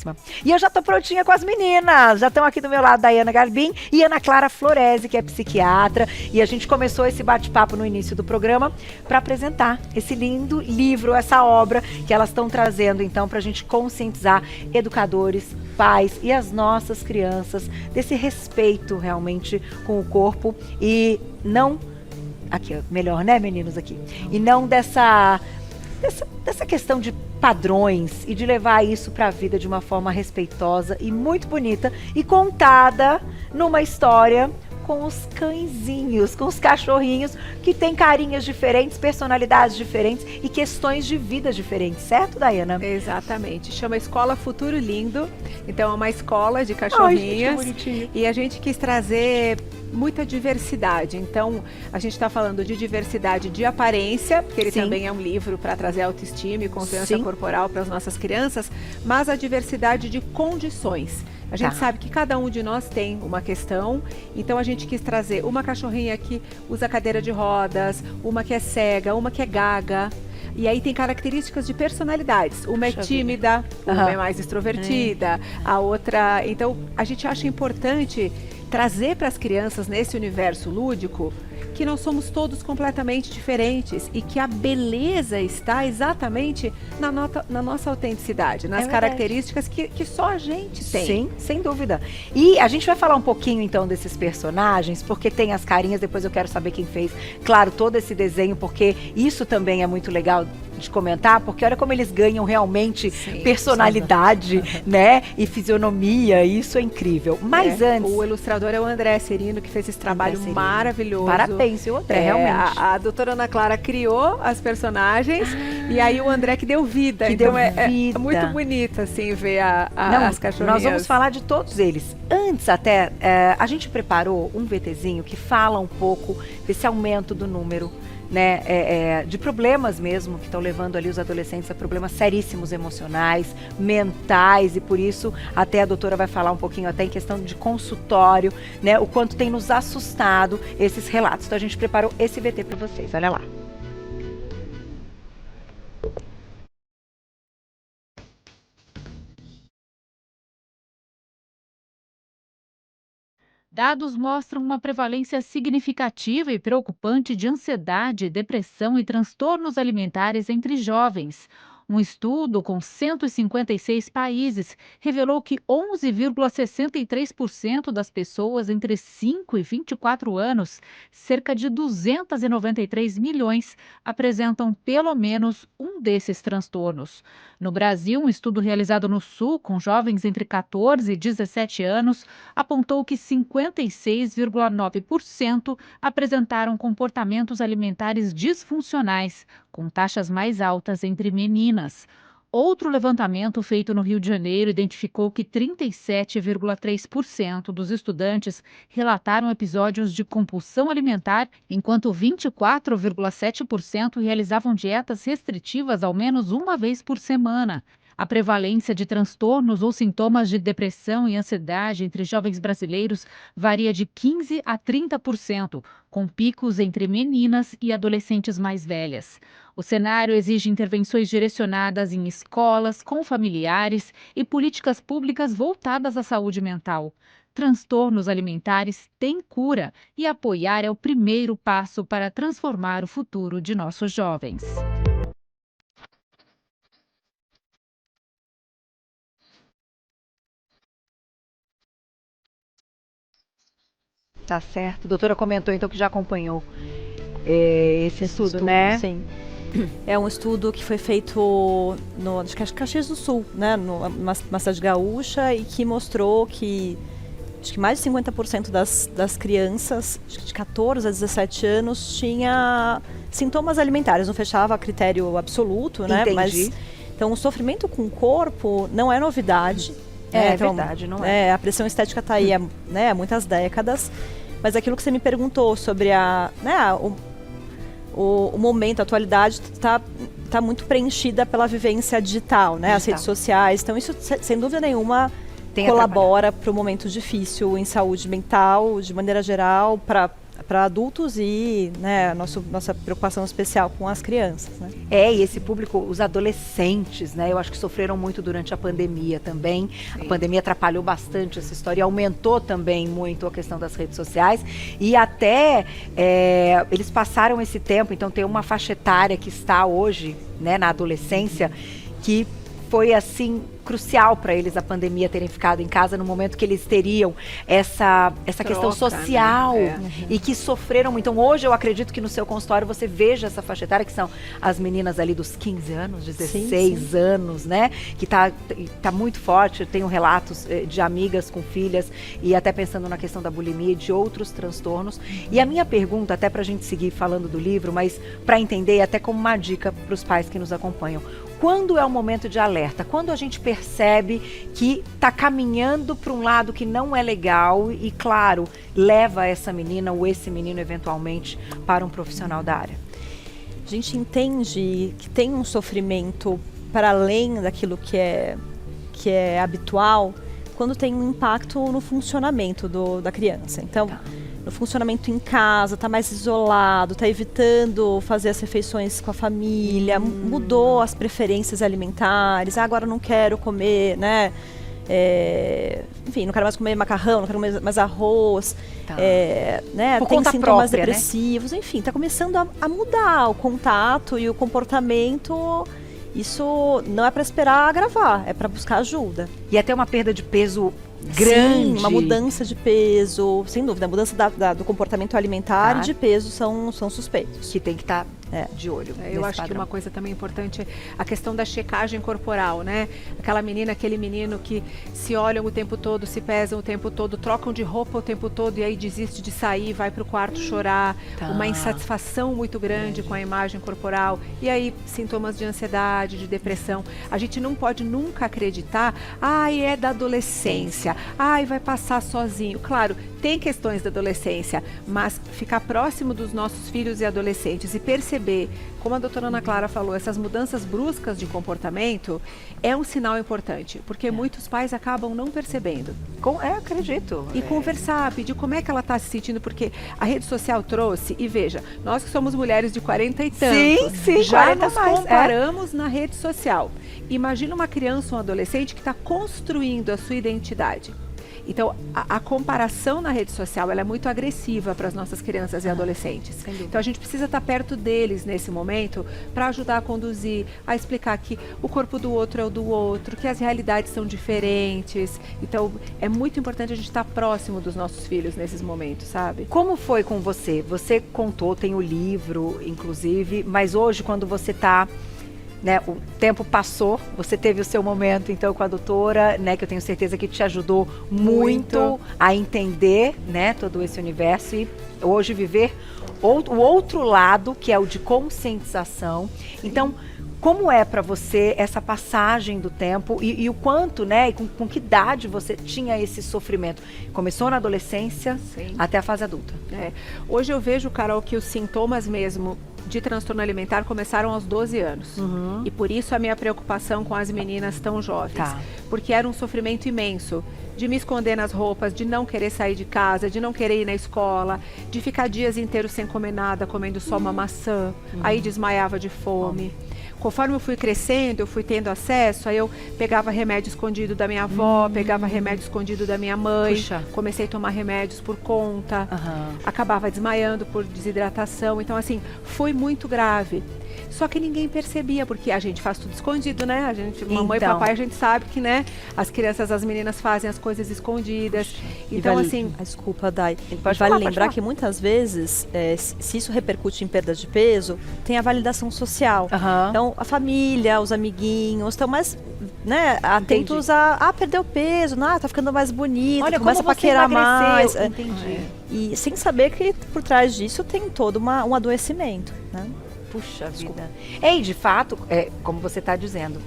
belíssima. E eu já tô prontinha com as meninas. Já estão aqui do meu lado, Daiana Garbim e Ana Clara Floresi, que é psiquiatra. E a gente começou esse bate-papo no início do programa para apresentar esse lindo livro, essa obra que elas estão trazendo, então, para a gente conscientizar educadores, pais e as nossas crianças desse respeito realmente com o corpo e não... Aqui, melhor, né, meninos, aqui? E não dessa questão de padrões e de levar isso para a vida de uma forma respeitosa e muito bonita e contada numa história com os cãezinhos, com os cachorrinhos que têm carinhas diferentes, personalidades diferentes e questões de vida diferentes, certo, Daiana? Exatamente. Chama Escola Futuro Lindo. Então é uma escola de cachorrinhas. Ai, gente, que bonitinho. E a gente quis trazer muita diversidade. Então, a gente está falando de diversidade de aparência, porque ele também é um livro para trazer autoestima e confiança corporal para as nossas crianças, mas a diversidade de condições. A gente sabe que cada um de nós tem uma questão, então a gente quis trazer uma cachorrinha que usa cadeira de rodas, uma que é cega, uma que é gaga. E aí tem características de personalidades. Uma é tímida, uma é mais extrovertida, a outra... Então, a gente acha importante trazer para as crianças nesse universo lúdico que nós somos todos completamente diferentes e que a beleza está exatamente na nossa autenticidade, nas características que só a gente tem. Sim, sem dúvida. E a gente vai falar um pouquinho então desses personagens, porque tem as carinhas, depois eu quero saber quem fez, claro, todo esse desenho, porque isso também é muito legal de comentar, porque olha como eles ganham realmente personalidade, né, e fisionomia, isso é incrível. Mas antes... O ilustrador é o André Serino, que fez esse trabalho maravilhoso. Parabéns, o André, realmente. A doutora Ana Clara criou as personagens e aí o André que deu vida. Então é muito bonito, assim, ver as cachorrinhas. Nós vamos falar de todos eles. Antes até, a gente preparou um VTzinho que fala um pouco desse aumento do número, né, de problemas mesmo que estão levando ali os adolescentes a problemas seríssimos emocionais, mentais, e por isso até a doutora vai falar um pouquinho até em questão de consultório, né, o quanto tem nos assustado esses relatos. Então a gente preparou esse VT para vocês, olha lá. Dados mostram uma prevalência significativa e preocupante de ansiedade, depressão e transtornos alimentares entre jovens. Um estudo com 156 países revelou que 11,63% das pessoas entre 5 e 24 anos, cerca de 293 milhões, apresentam pelo menos um desses transtornos. No Brasil, um estudo realizado no Sul com jovens entre 14 e 17 anos apontou que 56,9% apresentaram comportamentos alimentares disfuncionais, com taxas mais altas entre meninas. Outro levantamento feito no Rio de Janeiro identificou que 37,3% dos estudantes relataram episódios de compulsão alimentar, enquanto 24,7% realizavam dietas restritivas ao menos uma vez por semana. A prevalência de transtornos ou sintomas de depressão e ansiedade entre jovens brasileiros varia de 15% a 30%, com picos entre meninas e adolescentes mais velhas. O cenário exige intervenções direcionadas em escolas, com familiares e políticas públicas voltadas à saúde mental. Transtornos alimentares têm cura e apoiar é o primeiro passo para transformar o futuro de nossos jovens. Tá certo. A doutora comentou então que já acompanhou esse estudo, né? Sim. É um estudo que foi feito no Caxias do Sul, né, numa cidade gaúcha, e que mostrou que acho que mais de 50% das crianças de 14 a 17 anos tinha sintomas alimentares, não fechava a critério absoluto, né? Entendi. Mas então o sofrimento com o corpo não é novidade. Então, verdade, não é. A pressão estética está aí há muitas décadas, mas aquilo que você me perguntou sobre o momento, a atualidade está muito preenchida pela vivência digital, né? As redes sociais. Então isso, sem dúvida nenhuma, colabora para o momento difícil em saúde mental, de maneira geral, para para adultos e, né, nossa preocupação especial com as crianças, né? E esse público, os adolescentes, né? Eu acho que sofreram muito durante a pandemia também. Sim. A pandemia atrapalhou bastante essa história e aumentou também muito a questão das redes sociais. E até eles passaram esse tempo, então tem uma faixa etária que está hoje, né, na adolescência, que foi assim crucial para eles a pandemia terem ficado em casa no momento que eles teriam essa questão social, né? E que sofreram muito. Então hoje eu acredito que no seu consultório você veja essa faixa etária, que são as meninas ali dos 15 anos, 16 anos, né? Que tá muito forte. Eu tenho relatos de amigas com filhas e até pensando na questão da bulimia e de outros transtornos. E a minha pergunta, até para a gente seguir falando do livro, mas para entender até como uma dica para os pais que nos acompanham, quando é o momento de alerta? Quando a gente percebe que está caminhando para um lado que não é legal e, claro, leva essa menina ou esse menino eventualmente para um profissional da área? A gente entende que tem um sofrimento para além daquilo que é habitual quando tem um impacto no funcionamento da criança. Então, no funcionamento em casa, tá mais isolado, tá evitando fazer as refeições com a família, mudou as preferências alimentares, agora não quero comer, né? Enfim, não quero mais comer macarrão, não quero comer mais arroz, né? Tem sintomas depressivos, né? Enfim, tá começando a mudar o contato e o comportamento. Isso não é para esperar agravar, é para buscar ajuda. E até uma perda de peso grande. Sim, uma mudança de peso, sem dúvida. A mudança do comportamento alimentar e de peso são suspeitos. Que tem que estar de olho. Eu acho que uma coisa também importante é a questão da checagem corporal, né? Aquela menina, aquele menino que se olham o tempo todo, se pesam o tempo todo, trocam de roupa o tempo todo e aí desiste de sair, vai para o quarto chorar. Uma insatisfação muito grande com a imagem corporal. E aí, sintomas de ansiedade, de depressão. A gente não pode nunca acreditar, é da adolescência, vai passar sozinho. Claro, tem questões da adolescência, mas ficar próximo dos nossos filhos e adolescentes e perceber, como a doutora Ana Clara falou, essas mudanças bruscas de comportamento é um sinal importante, porque muitos pais acabam não percebendo. Acredito. E conversar, pedir como é que ela está se sentindo, porque a rede social trouxe, e veja, nós que somos mulheres de 40 e tantos, já nos comparamos na rede social. Imagina uma criança ou um adolescente que está construindo a sua identidade. Então, a comparação na rede social ela é muito agressiva para as nossas crianças e adolescentes. Então, a gente precisa estar perto deles nesse momento para ajudar a conduzir, a explicar que o corpo do outro é o do outro, que as realidades são diferentes. Então, é muito importante a gente estar próximo dos nossos filhos nesses momentos, sabe? Como foi com você? Você contou, tem o livro, inclusive, mas hoje, quando você está... Né, o tempo passou, você teve o seu momento então com a doutora, né, que eu tenho certeza que te ajudou muito a entender, né, todo esse universo e hoje viver o outro lado, que é o de conscientização. Então, como é para você essa passagem do tempo e o quanto, né, e com que idade você tinha esse sofrimento? Começou na adolescência até a fase adulta. Hoje eu vejo, Carol, que os sintomas mesmo de transtorno alimentar começaram aos 12 anos. E por isso a minha preocupação com as meninas tão jovens. Porque era um sofrimento imenso. De me esconder nas roupas, de não querer sair de casa, de não querer ir na escola, de ficar dias inteiros sem comer nada, comendo só uma maçã. Aí desmaiava de fome. Conforme eu fui crescendo, eu fui tendo acesso, aí eu pegava remédio escondido da minha avó, pegava remédio escondido da minha mãe, comecei a tomar remédios por conta, acabava desmaiando por desidratação, então assim, foi muito grave. Só que ninguém percebia, porque a gente faz tudo escondido, né? A gente, mamãe e papai, a gente sabe que, né? As crianças, as meninas fazem as coisas escondidas. Então, assim... Desculpa, Dai. Vale lembrar que muitas vezes, se isso repercute em perda de peso, tem a validação social. Então, a família, os amiguinhos estão mais, né, atentos a perder o peso, tá ficando mais bonita, começa a paquerar mais. E sem saber que por trás disso tem todo um adoecimento, né? Puxa vida. E de fato, como você está dizendo,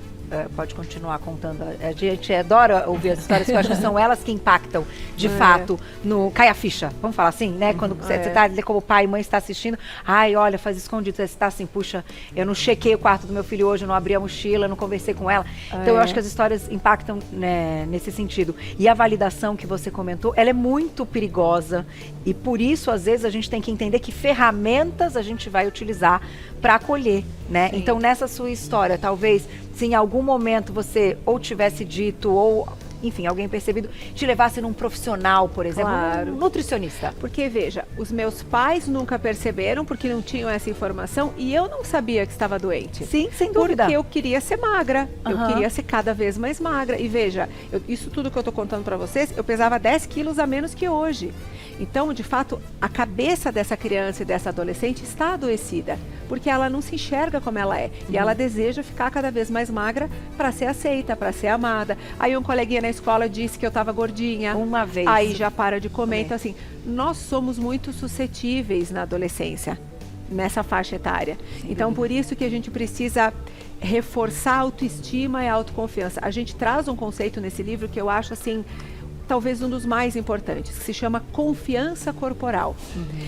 pode continuar contando. A gente adora ouvir as histórias, porque eu acho que são elas que impactam, de fato, no... Cai a ficha, vamos falar assim, né? Quando você tá como pai e mãe está assistindo, ai, olha, faz escondido, você está assim, puxa, eu não chequei o quarto do meu filho hoje, eu não abri a mochila, não conversei com ela. Então eu acho que as histórias impactam, né, nesse sentido. E a validação que você comentou, ela é muito perigosa e por isso, às vezes, a gente tem que entender que ferramentas a gente vai utilizar para acolher, né? Sim. Então, nessa sua história, talvez, se em algum momento você ou tivesse dito, ou, enfim, alguém percebido, te levasse num profissional, por exemplo, Claro. um nutricionista. Porque, veja, os meus pais nunca perceberam porque não tinham essa informação e eu não sabia que estava doente. Sim, sem dúvida. Porque eu queria ser magra, eu Aham. queria ser cada vez mais magra. E veja, isso tudo que eu tô contando para vocês, eu pesava 10 quilos a menos que hoje. Então, de fato, a cabeça dessa criança e dessa adolescente está adoecida, porque ela não se enxerga como ela é. E ela deseja ficar cada vez mais magra para ser aceita, para ser amada. Aí um coleguinha na escola disse que eu estava gordinha. Uma vez. Aí já para de comer. Então, assim, nós somos muito suscetíveis na adolescência, nessa faixa etária. Então, por isso que a gente precisa reforçar a autoestima e a autoconfiança. A gente traz um conceito nesse livro que eu acho, assim, talvez um dos mais importantes, que se chama confiança corporal.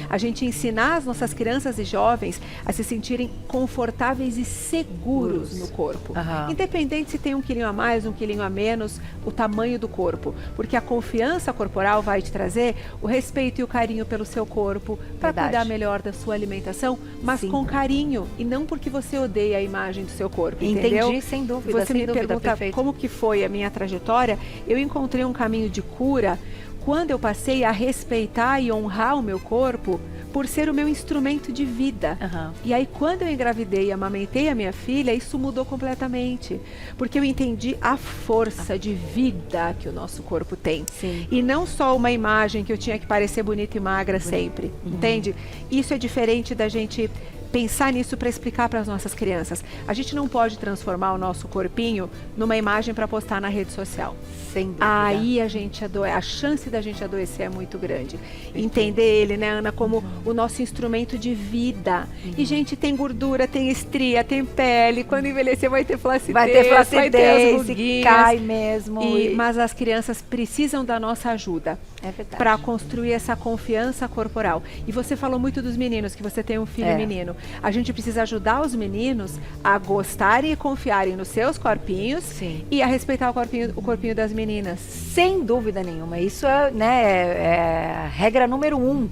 A gente ensinar as nossas crianças e jovens a se sentirem confortáveis e seguros no corpo. Aham. Independente se tem um quilinho a mais, um quilinho a menos, o tamanho do corpo. Porque a confiança corporal vai te trazer o respeito e o carinho pelo seu corpo, para Verdade. cuidar melhor da sua alimentação, mas Sim. com carinho, e não porque você odeia a imagem do seu corpo, Entendi, entendeu? sem dúvida, Você sem me dúvida, pergunta perfeito. como que foi a minha trajetória, eu encontrei um caminho de cura quando eu passei a respeitar e honrar o meu corpo por ser o meu instrumento de vida. Aham. E aí, quando eu engravidei e amamentei a minha filha, isso mudou completamente. Porque eu entendi a força de vida que o nosso corpo tem. Sim. E não só uma imagem que eu tinha que parecer bonita e magra sempre, entende? Isso é diferente da gente pensar nisso para explicar para as nossas crianças. A gente não pode transformar o nosso corpinho numa imagem para postar na rede social. Sem dúvida. Aí a chance da gente adoecer é muito grande. Entender ele, né, Ana, como o nosso instrumento de vida. E, gente, tem gordura, tem estria, tem pele. Quando envelhecer vai ter flacidez, Vai ter vai ter as flacidez, ruguinhas. cai mesmo. Mas as crianças precisam da nossa ajuda É verdade. para construir essa confiança corporal. E você falou muito dos meninos, que você tem um filho menino. A gente precisa ajudar os meninos a gostarem e confiarem nos seus corpinhos. Sim. E a respeitar o corpinho das meninas. Sem dúvida nenhuma. Isso é, né, é regra número 1.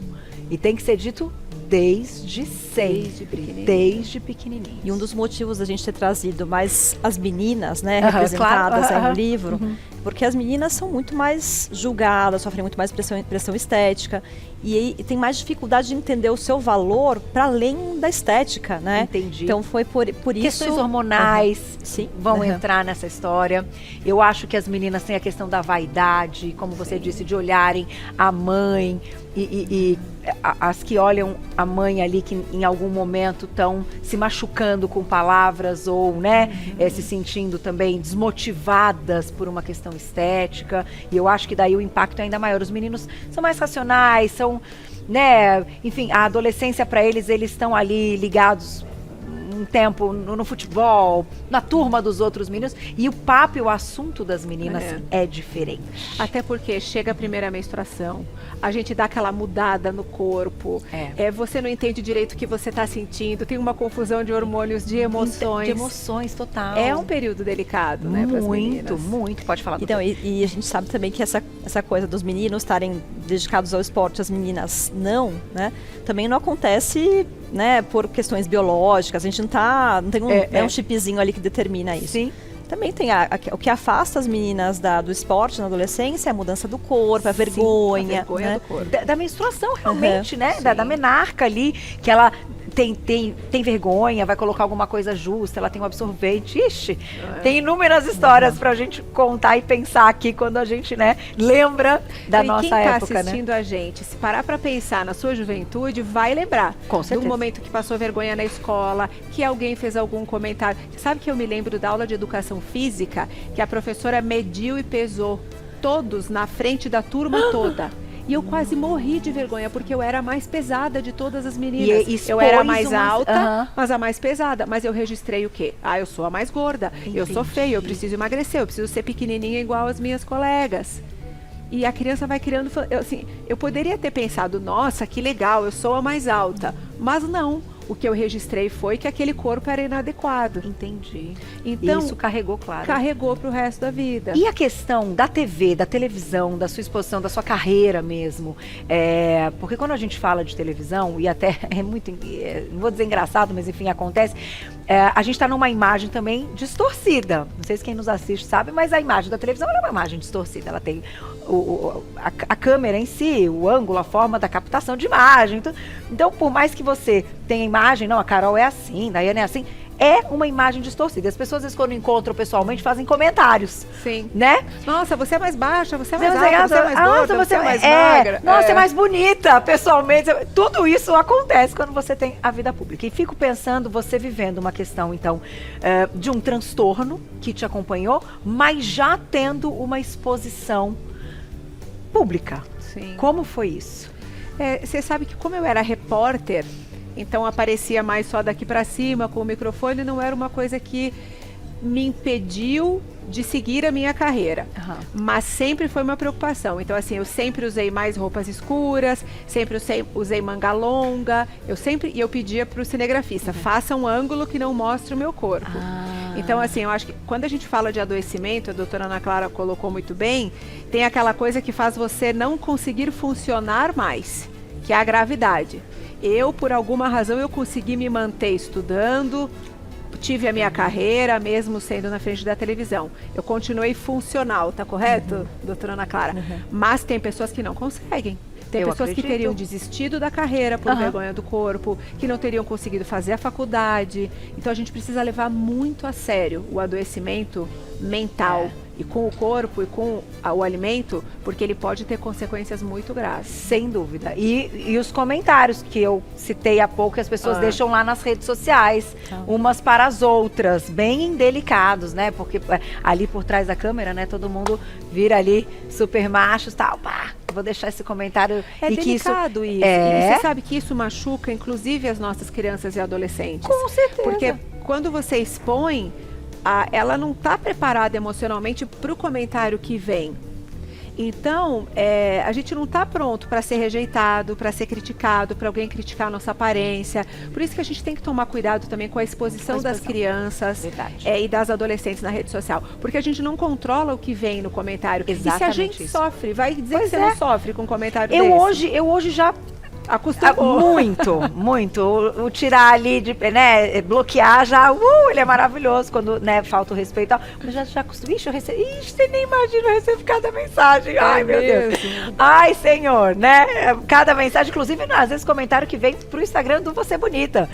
E tem que ser dito desde sempre. Desde pequenininho. E um dos motivos da gente ter trazido mais as meninas, né, Aham, representadas claro, aí no aham. livro, porque as meninas são muito mais julgadas, sofrem muito mais pressão estética e aí tem mais dificuldade de entender o seu valor para além da estética, né? Entendi. Então foi por isso... Questões hormonais Sim. vão Aham. entrar nessa história. Eu acho que as meninas têm a questão da vaidade, como você disse, de olharem a mãe e as que olham a mãe ali que em algum momento estão se machucando com palavras ou, né, se sentindo também desmotivadas por uma questão estética. E eu acho que daí o impacto é ainda maior. Os meninos são mais racionais, são, né, enfim, a adolescência para eles estão ali ligados um tempo no futebol, na turma dos outros meninos, e o papo e o assunto das meninas é diferente. Até porque chega a primeira menstruação, a gente dá aquela mudada no corpo, você não entende direito o que você está sentindo, tem uma confusão de hormônios, de emoções. De emoções, total. É um período delicado, né, para as meninas. Muito, pode falar. Então, e a gente sabe também que essa coisa dos meninos estarem dedicados ao esporte, as meninas não, né? Também não acontece, né, por questões biológicas. A gente não tem um chipzinho ali que determina isso. Sim. Também tem o que afasta as meninas do esporte na adolescência, é a mudança do corpo, a vergonha. A vergonha né? do corpo. Da menstruação, realmente, né? Da menarca ali, que ela tem vergonha, vai colocar alguma coisa justa, ela tem um absorvente. Ixi, tem inúmeras histórias pra gente contar e pensar aqui quando a gente, né, lembra da nossa época, época, quem tá assistindo a gente, se parar pra pensar na sua juventude, vai lembrar. Com certeza. Do momento que passou vergonha na escola, que alguém fez algum comentário. Você sabe que eu me lembro da aula de educação física, que a professora mediu e pesou todos na frente da turma toda. E eu quase morri de vergonha, porque eu era a mais pesada de todas as meninas. E eu era a mais expôs alta, mas a mais pesada. Mas eu registrei o quê? Ah, eu sou a mais gorda, eu sou feia, eu preciso emagrecer, eu preciso ser pequenininha igual as minhas colegas. E a criança vai criando, eu poderia ter pensado, nossa, que legal, eu sou a mais alta. Mas não. O que eu registrei foi que aquele corpo era inadequado. Entendi. Então, isso carregou, claro. Carregou pro resto da vida. E a questão da TV, da televisão, da sua exposição, da sua carreira mesmo? Porque quando a gente fala de televisão, e até é muito, não vou dizer engraçado, mas enfim, acontece, a gente está numa imagem também distorcida. Não sei se quem nos assiste sabe, mas a imagem da televisão ela é uma imagem distorcida. Ela tem a câmera em si, o ângulo, a forma da captação de imagem. Então, por mais que você tenha imagem, não, a Carol é assim, a Daiane é assim, é uma imagem distorcida. As pessoas, às vezes, quando encontram pessoalmente, fazem comentários. Sim. Né? Nossa, você é mais baixa, você é mais alta, você é mais gorda, você é mais magra. Nossa, é mais bonita, pessoalmente. Tudo isso acontece quando você tem a vida pública. E fico pensando, você vivendo uma questão, então, de um transtorno que te acompanhou, mas já tendo uma exposição pública. Sim. Como foi isso? Você sabe que como eu era repórter, então aparecia mais só daqui para cima com o microfone, não era uma coisa que me impediu de seguir a minha carreira, mas sempre foi uma preocupação. Então assim, eu sempre usei mais roupas escuras, sempre usei manga longa, eu pedia para o cinegrafista, faça um ângulo que não mostre o meu corpo. Então assim, eu acho que quando a gente fala de adoecimento, a doutora Ana Clara colocou muito bem, tem aquela coisa que faz você não conseguir funcionar mais, que é a gravidade. Eu, por alguma razão, eu consegui me manter estudando, tive a minha carreira, mesmo sendo na frente da televisão. Eu continuei funcional, tá correto, doutora Ana Clara? Mas tem pessoas que não conseguem. Tem pessoas que teriam desistido da carreira por vergonha do corpo, que não teriam conseguido fazer a faculdade. Então a gente precisa levar muito a sério o adoecimento mental e com o corpo e com o alimento, porque ele pode ter consequências muito graves. Sem dúvida. E os comentários que eu citei há pouco, que as pessoas deixam lá nas redes sociais, umas para as outras, bem indelicados, né? Porque ali por trás da câmera, né, todo mundo vira ali super machos, tal, pá. Vou deixar esse comentário. É delicado isso. E você sabe que isso machuca, inclusive, as nossas crianças e adolescentes. Com certeza. Porque quando você expõe, ela não está preparada emocionalmente para o comentário que vem. Então, a gente não está pronto para ser rejeitado, para ser criticado, para alguém criticar a nossa aparência. Por isso que a gente tem que tomar cuidado também com a exposição das crianças e das adolescentes na rede social. Porque a gente não controla o que vem no comentário. Exatamente. E se a gente sofre, vai dizer que você não sofre com um comentário eu desse. Eu hoje já... Acostumou. Muito. O tirar ali, né, bloquear já, ele é maravilhoso quando, né, falta o respeito. Mas já acostumei, você nem imagina eu receber cada mensagem. Ai, meu Deus. Ai, Senhor, né? Cada mensagem, inclusive, às vezes comentário que vem pro Instagram do Você Bonita.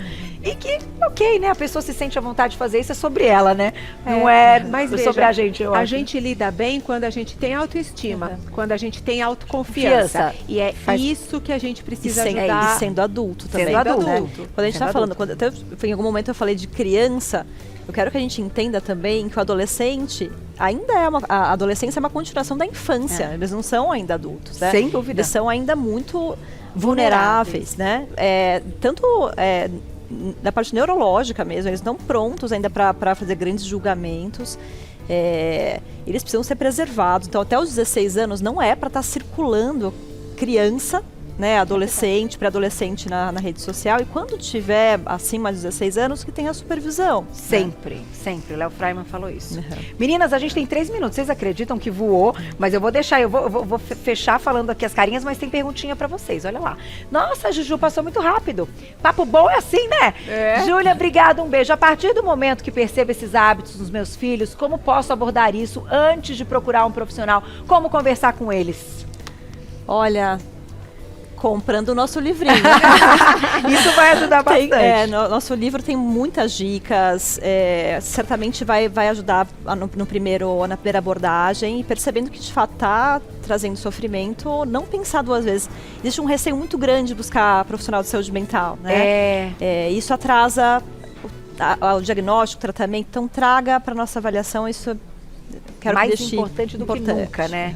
E que, ok, né, a pessoa se sente à vontade de fazer isso, é sobre ela, né? Não é sobre a gente, eu acho. A gente lida bem quando a gente tem autoestima, quando a gente tem autoconfiança. E é isso que a gente precisa ajudar. E sendo adulto também. Sendo adulto. Né? Quando a gente está falando, até em algum momento eu falei de criança, eu quero que a gente entenda também que o adolescente ainda a adolescência é uma continuação da infância. Eles não são ainda adultos, né? Sem dúvida. Eles são ainda muito vulneráveis, né? Tanto da parte neurológica mesmo, eles estão prontos ainda para fazer grandes julgamentos. Eles precisam ser preservados. Então, até os 16 anos não é para estar circulando criança, né, adolescente, pré-adolescente na rede social, e quando tiver acima de 16 anos que tenha supervisão. Sempre. O Léo Freiman falou isso. Meninas, a gente tem 3 minutos, vocês acreditam que voou? Mas eu vou deixar, eu vou fechar falando aqui as carinhas, mas tem perguntinha pra vocês, olha lá. Nossa, Juju, passou muito rápido. Papo bom é assim, né? Júlia, obrigada, um beijo. A partir do momento que percebo esses hábitos nos meus filhos, como posso abordar isso antes de procurar um profissional? Como conversar com eles? Olha, comprando o nosso livrinho. Isso vai ajudar bastante. Nosso livro tem muitas dicas, certamente vai ajudar na primeira abordagem, e percebendo que de fato está trazendo sofrimento, não pensar 2 vezes. Existe um receio muito grande de buscar profissional de saúde mental, né? Isso atrasa o diagnóstico, o tratamento, então traga para nossa avaliação isso. Quero mais que importante do que nunca, né?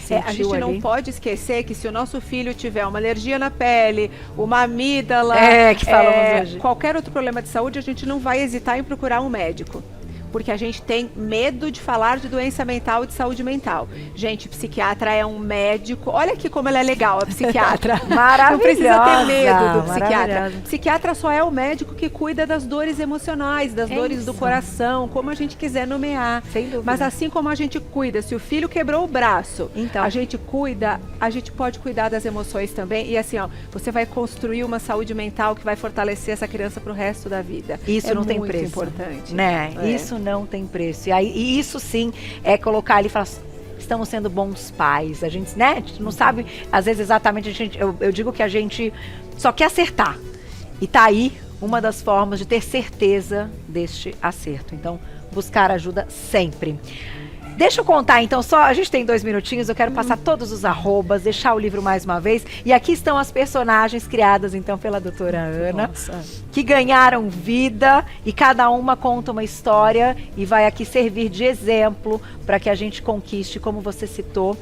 sentiu a gente não ali. pode esquecer que se o nosso filho tiver uma alergia na pele, uma amígdala, que falamos hoje. qualquer outro problema de saúde, a gente não vai hesitar em procurar um médico. Porque a gente tem medo de falar de doença mental e de saúde mental. Gente, psiquiatra é um médico. Olha aqui como ela é legal, a psiquiatra. Maravilhosa. Não precisa ter medo do psiquiatra. Maravilhosa. Psiquiatra só é o médico que cuida das dores emocionais, das dores do coração, como a gente quiser nomear. Sem dúvida. Mas assim como a gente cuida, se o filho quebrou o braço, Então. a gente pode cuidar das emoções também. E assim, ó, você vai construir uma saúde mental que vai fortalecer essa criança pro resto da vida. Isso é não tem muito preço. importante. Né? É. Isso não tem preço. E isso sim é colocar ali e falar, estamos sendo bons pais. A gente, né? A gente não sabe, às vezes, exatamente, eu digo que a gente só quer acertar. E tá aí uma das formas de ter certeza deste acerto. Então, buscar ajuda sempre. Deixa eu contar, então, a gente tem 2 minutinhos, eu quero passar todos os arrobas, deixar o livro mais uma vez. E aqui estão as personagens criadas, então, pela doutora Ana, que ganharam vida e cada uma conta uma história e vai aqui servir de exemplo para que a gente conquiste, como você citou,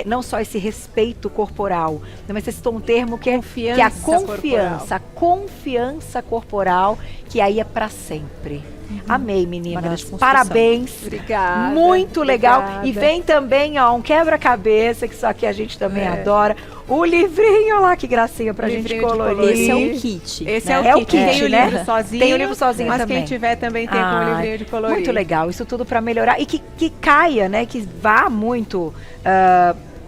não só esse respeito corporal, mas você citou um termo que é a confiança, a confiança corporal, que aí é para sempre. Amei, meninas. Parabéns. Obrigada. Muito legal. Obrigada. E vem também, ó, um quebra-cabeça, que isso aqui a gente também adora. O livrinho lá, que gracinha pra gente colorir. Esse é o kit. Esse né? é o kit. Tem Tem o né? livro sozinho. Tem o livro sozinho mas também. quem tiver também tem com o livrinho de colorir. Muito legal. Isso tudo pra melhorar. E que caia, né? Que vá muito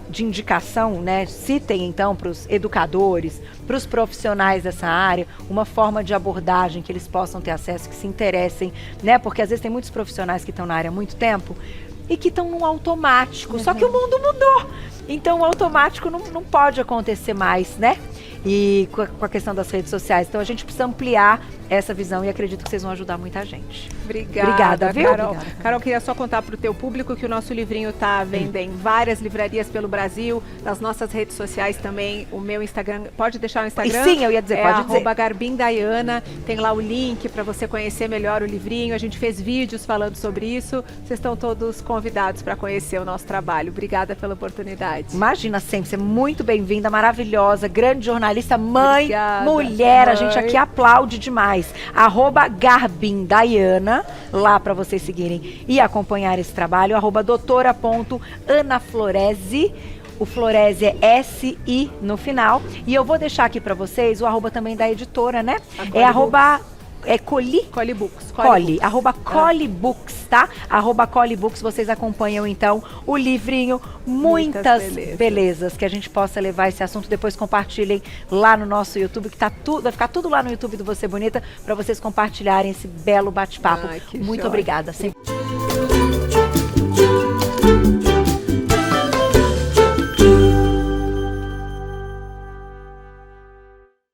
de indicação, né? Citem, então, para os educadores, para os profissionais dessa área, uma forma de abordagem que eles possam ter acesso, que se interessem, né? Porque às vezes tem muitos profissionais que estão na área há muito tempo e que estão num automático. Só que o mundo mudou. Então o automático não pode acontecer mais, né? E com a questão das redes sociais. Então a gente precisa ampliar essa visão e acredito que vocês vão ajudar muita gente. Obrigada, viu? Carol. Obrigada. Carol, queria só contar para o teu público que o nosso livrinho está à venda em várias livrarias pelo Brasil, nas nossas redes sociais também, o meu Instagram, pode deixar o Instagram? E sim, eu ia dizer, pode dizer. @garbindaiana, tem lá o link para você conhecer melhor o livrinho, a gente fez vídeos falando sobre isso, vocês estão todos convidados para conhecer o nosso trabalho. Obrigada pela oportunidade. Imagina sempre, você é muito bem-vinda, maravilhosa, grande jornalista, mãe, Obrigada, mulher, mãe. A gente aqui aplaude demais. @garbindaiana, lá para vocês seguirem e acompanhar esse trabalho, @doutora.anaflorese, o Florese é S-I no final, e eu vou deixar aqui para vocês o @ também da editora, né? Colibooks. @colibooks, tá? @colibooks, vocês acompanham então o livrinho, muitas belezas, que a gente possa levar esse assunto, depois compartilhem lá no nosso YouTube, que vai ficar tudo lá no YouTube do Você Bonita, para vocês compartilharem esse belo bate-papo. Muito obrigada. Sempre.